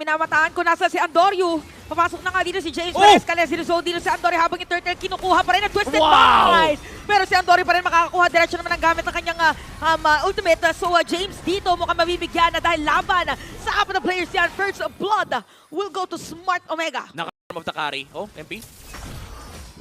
minamataan ko nasa si Andoryu. Papasok na nga dito si James Perez. Kaya sinusod dito si Andoryu habang yung turtle kinukuha pa rin ang Twisted Minds. Pero si Andoryu pa rin makakakuha. Diretso naman ang gamit ng kanyang ultimate. So James dito mukhang mabibigyan na dahil laban sa apat na players yan. First Blood will go to Smart Omega. Naka-arm of the carry. Oh, MP.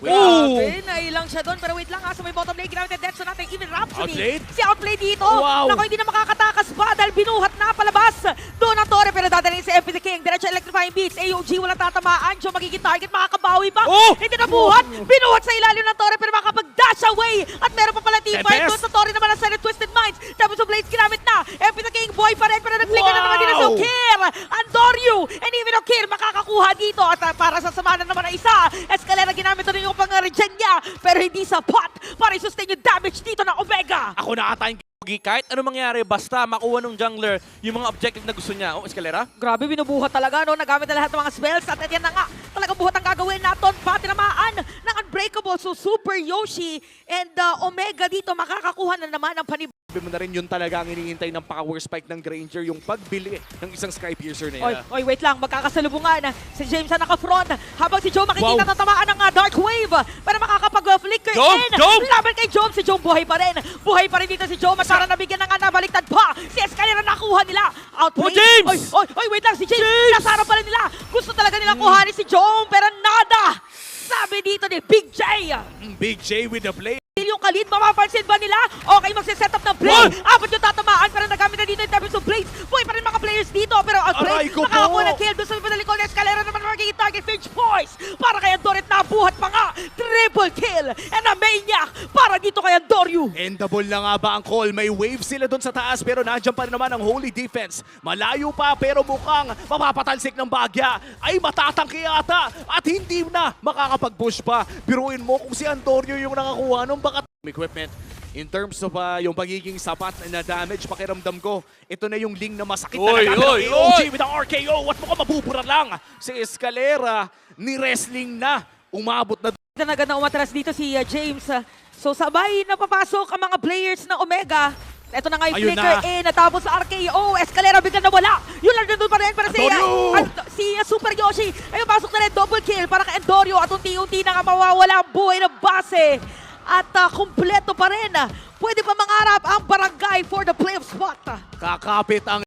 Grabe, nailang siya doon. Pero wait lang sa may bottom lane. Ginamit ang Denso natin. Even Rhapsody. Outplayed? Si Outplay dito. Wow. Naku, hindi na makakatakas ba dahil binuhat na palabas. Doon ang Torre pero dadalhin si FP the King. Diretso electrifying beats. AOG walang tatamaan. Joe magiging target. Makakabawi ba? Hindi na buhat. Binuhat sa ilalim ng Torre pero makakapag-dash away. At meron pa pala team fight doon sa Torre naman ang Silent Twisted Minds. Tapos yung Blades ginamit na. FP the King boy pa rin pero nag-flicker na naman din sa Okir. Andoryu and even Okir makakakuha dito. At para sa samanan naman ng isa. Escalera ginamit na rin yung pang-regen niya. Pero hindi sapat para i-sustain yung damage dito ng Omega. Ako na ata yung Pogi. Kahit ano mangyari, basta makuha ng jungler yung mga objective na gusto niya. Oh, Escalera? Grabe, binubuhat talaga, no? Nagamit na lahat ng mga spells at yan na nga. Talagang buhat ang gagawin natin. Pati namaan ng Unbreakable. So, Super Yoshi and Omega dito makakakuha na naman ng panibag. Sabi mo na rin yun talaga ang hinihintay ng power spike ng Granger, yung pagbili ng isang Sky Piercer na yan. Oy, wait lang. Magkakasalubungan. Si James na naka-front. Habang si Joe makikita ng tamaan ng Dark Wave. Para makakapag-flicker in. Laban kay Joe. Si Joe buhay pa rin. Buhay pa rin dito si Joe. Masara nabigyan ng nabaliktad pa. Si Escalera nakuha nila. Outplay. James! Oy, wait lang. Si James. Nasara pa rin nila. Gusto talaga nilang kuhanin si Joe. Pero nada. Sabi dito ni Big J. Big J with the play. Yung kalid, mapapansin ba nila? Okay, magsiset up ng play. Apat yung tatamaan, pero nagamit na dito yung Devils of Blades. Buhay pa rin mga players dito, pero Outplay, nakakakuha ng kill. Doon sa padalikod na Escalera naman magiging target. Finch Boys, para kay Andorit, nabuhat pa nga. Triple kill, and a maniac para dito kay Andoryu. Endable na nga ba ang call? May wave sila doon sa taas, pero nandiyan pa rin naman ang Holy Defense. Malayo pa, pero mukhang mapapatalsik ng bagya. Ay matatangki ata, at hindi na makakapag-push pa. Biruin mo kung si Andoryu yung nakakuha nung baka equipment. In terms of yung pagiging sapat na damage, pakiramdam ko, ito na yung Ling na masakit talaga. AOG with ang RKO, what mo ka mabubura lang? Si Escalera, ni wrestling na, umabot na. Agad na umatras dito si James. So sabay na papasok ang mga players ng Omega. Ito na nga yung flicker in, natapos sa RKO. Escalera biglang nawala. Yun lang doon pa rin para si Super Yoshi. Ayun, pasok na rin, double kill para kay Andoryu. At unti-unti na nga mawawala ang buhay ng base. At kumpleto pa rin. Pwede pa mangarap ang barangay for the playoff spot. Kakapit ang